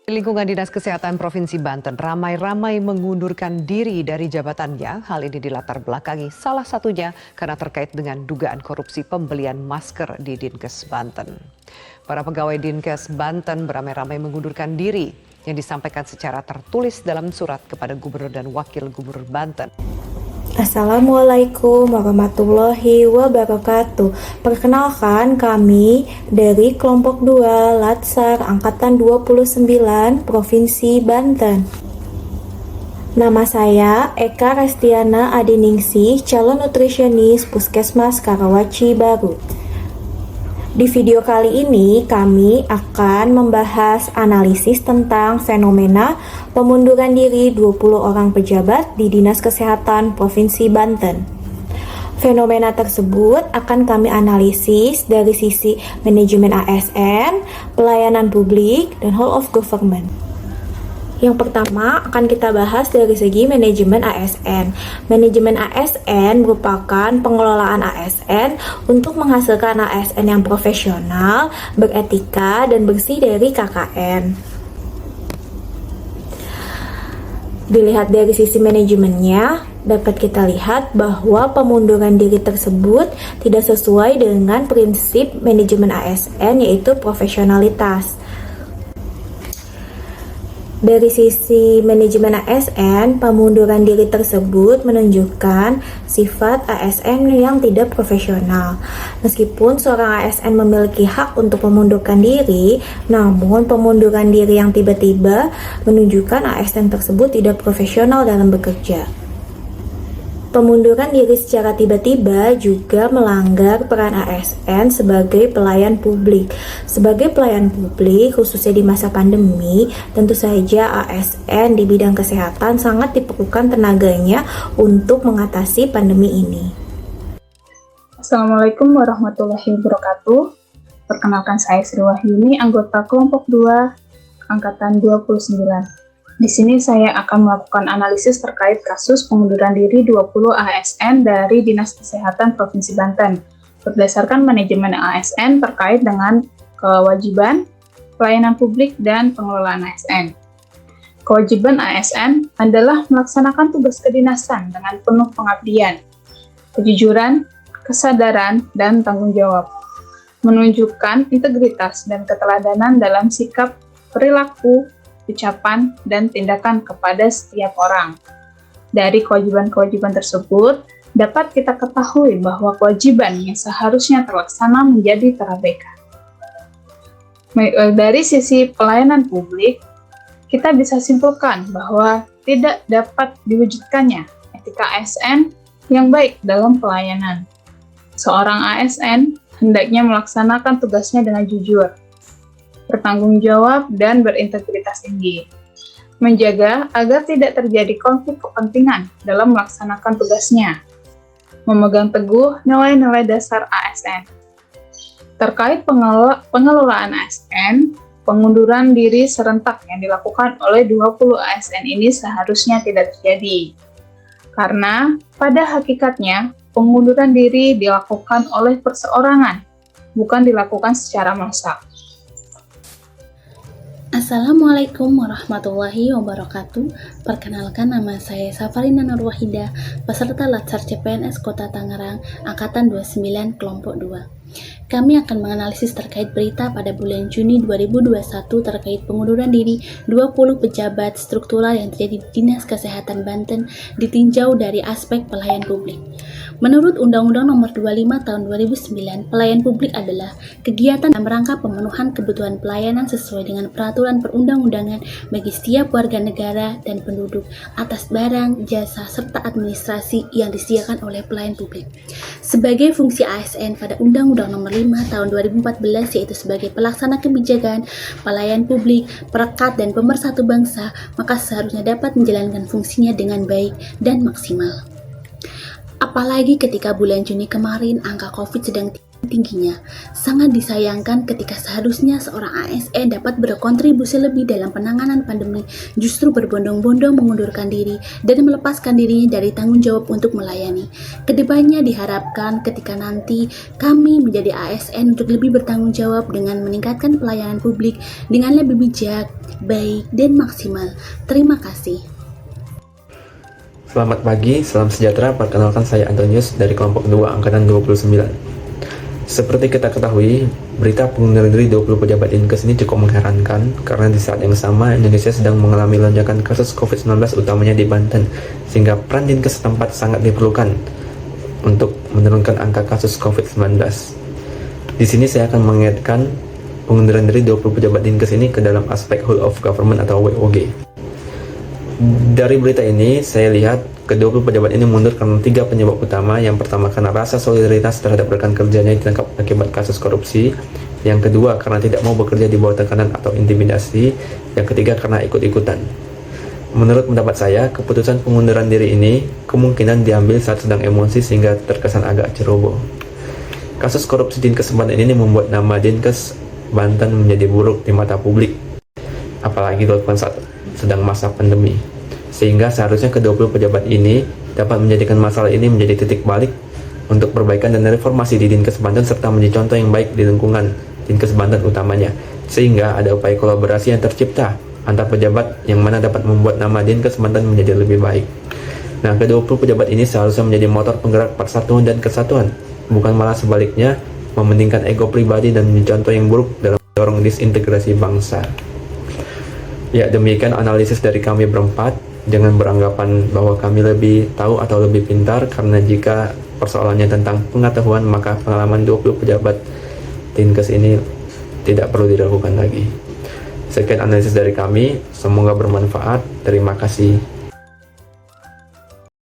Lingkungan Dinas Kesehatan Provinsi Banten ramai-ramai mengundurkan diri dari jabatannya. Hal ini dilatar belakangi salah satunya karena terkait dengan dugaan korupsi pembelian masker di Dinkes Banten. Para pegawai Dinkes Banten beramai-ramai mengundurkan diri yang disampaikan secara tertulis dalam surat kepada Gubernur dan Wakil Gubernur Banten. Assalamualaikum warahmatullahi wabarakatuh. Perkenalkan, kami dari kelompok 2 Latsar Angkatan 29 Provinsi Banten. Nama saya Eka Restiana Adiningsih, calon nutrisionis Puskesmas Karawaci Baru. Di video kali ini kami akan membahas analisis tentang fenomena pemunduran diri 20 orang pejabat di Dinas Kesehatan Provinsi Banten. Fenomena tersebut akan kami analisis dari sisi manajemen ASN, pelayanan publik, dan whole of government. Yang pertama akan kita bahas dari segi manajemen ASN. Manajemen ASN merupakan pengelolaan ASN untuk menghasilkan ASN yang profesional, beretika, dan bersih dari KKN. Dilihat dari sisi manajemennya, dapat kita lihat bahwa pemunduran diri tersebut tidak sesuai dengan prinsip manajemen ASN, yaitu profesionalitas. Dari sisi manajemen ASN, pemunduran diri tersebut menunjukkan sifat ASN yang tidak profesional. Meskipun seorang ASN memiliki hak untuk memundurkan diri, namun pemunduran diri yang tiba-tiba menunjukkan ASN tersebut tidak profesional dalam bekerja. Pemunduran diri secara tiba-tiba juga melanggar peran ASN sebagai pelayan publik. Sebagai pelayan publik, khususnya di masa pandemi, tentu saja ASN di bidang kesehatan sangat diperlukan tenaganya untuk mengatasi pandemi ini. Assalamualaikum warahmatullahi wabarakatuh. Perkenalkan, saya Sri Wahyuni, anggota kelompok 2, Angkatan 29. Di sini saya akan melakukan analisis terkait kasus pengunduran diri 20 ASN dari Dinas Kesehatan Provinsi Banten berdasarkan manajemen ASN terkait dengan kewajiban, pelayanan publik, dan pengelolaan ASN. Kewajiban ASN adalah melaksanakan tugas kedinasan dengan penuh pengabdian, kejujuran, kesadaran, dan tanggung jawab, menunjukkan integritas dan keteladanan dalam sikap, perilaku, ucapan, dan tindakan kepada setiap orang. Dari kewajiban-kewajiban tersebut, dapat kita ketahui bahwa kewajiban yang seharusnya terlaksana menjadi terabaikan. Dari sisi pelayanan publik, kita bisa simpulkan bahwa tidak dapat diwujudkannya etika ASN yang baik dalam pelayanan. Seorang ASN hendaknya melaksanakan tugasnya dengan jujur, bertanggung jawab, dan berintegritas tinggi. Menjaga agar tidak terjadi konflik kepentingan dalam melaksanakan tugasnya. Memegang teguh nilai-nilai dasar ASN. Terkait pengelolaan ASN, pengunduran diri serentak yang dilakukan oleh 20 ASN ini seharusnya tidak terjadi. Karena pada hakikatnya, pengunduran diri dilakukan oleh perseorangan, bukan dilakukan secara massal. Assalamualaikum warahmatullahi wabarakatuh. Perkenalkan, nama saya Safarina Nurwahidah, peserta Latsar CPNS Kota Tangerang, Angkatan 29 Kelompok 2. Kami akan menganalisis terkait berita pada bulan Juni 2021 terkait pengunduran diri 20 pejabat struktural yang terjadi di Dinas Kesehatan Banten ditinjau dari aspek pelayan publik. Menurut Undang-Undang Nomor 25 Tahun 2009, pelayan publik adalah kegiatan dalam rangka pemenuhan kebutuhan pelayanan sesuai dengan peraturan perundang-undangan bagi setiap warga negara dan penduduk atas barang, jasa, serta administrasi yang disediakan oleh pelayan publik. Sebagai fungsi ASN pada Undang-Undang Nomor 5 Tahun 2014, yaitu sebagai pelaksana kebijakan, pelayan publik, perekat, dan pemersatu bangsa, maka seharusnya dapat menjalankan fungsinya dengan baik dan maksimal. Apalagi ketika bulan Juni kemarin angka COVID sedang tinggi tingginya. Sangat disayangkan ketika seharusnya seorang ASN dapat berkontribusi lebih dalam penanganan pandemi, justru berbondong-bondong mengundurkan diri dan melepaskan dirinya dari tanggung jawab untuk melayani. Kedepannya diharapkan ketika nanti kami menjadi ASN untuk lebih bertanggung jawab dengan meningkatkan pelayanan publik dengan lebih bijak, baik, dan maksimal. Terima kasih. Selamat pagi, salam sejahtera. Perkenalkan saya Antonius dari kelompok 2 angkatan 29. Seperti kita ketahui, berita pengunduran diri 20 pejabat Dinkes ini cukup mengherankan karena di saat yang sama Indonesia sedang mengalami lonjakan kasus COVID-19 utamanya di Banten, sehingga peran Dinkes setempat sangat diperlukan untuk menurunkan angka kasus COVID-19. Di sini saya akan mengaitkan pengunduran diri 20 pejabat Dinkes ini ke dalam aspek whole of government atau WOG. Dari berita ini, saya lihat ke-20 pejabat ini mundur karena 3 penyebab utama. Yang pertama karena rasa solidaritas terhadap rekan kerjanya yang ditangkap akibat kasus korupsi. Yang kedua karena tidak mau bekerja di bawah tekanan atau intimidasi. Yang ketiga karena ikut-ikutan. Menurut pendapat saya, keputusan pengunduran diri ini kemungkinan diambil saat sedang emosi sehingga terkesan agak ceroboh. Kasus korupsi Dinkes Banten ini membuat nama Dinkes Banten menjadi buruk di mata publik, apalagi dilakukan saat sedang masa pandemi. Sehingga seharusnya ke-20 pejabat ini dapat menjadikan masalah ini menjadi titik balik untuk perbaikan dan reformasi di Dinkes Banten serta menjadi contoh yang baik di lingkungan Dinkes Banten utamanya. Sehingga ada upaya kolaborasi yang tercipta antar pejabat yang mana dapat membuat nama Dinkes Banten menjadi lebih baik. Nah, ke-20 pejabat ini seharusnya menjadi motor penggerak persatuan dan kesatuan, bukan malah sebaliknya mementingkan ego pribadi dan menjadi contoh yang buruk dalam mendorong disintegrasi bangsa. Ya, demikian analisis dari kami berempat. Jangan beranggapan bahwa kami lebih tahu atau lebih pintar, karena jika persoalannya tentang pengetahuan, maka pengalaman 20 pejabat Dinkes ini tidak perlu diragukan lagi. Sekian analisis dari kami, semoga bermanfaat. Terima kasih.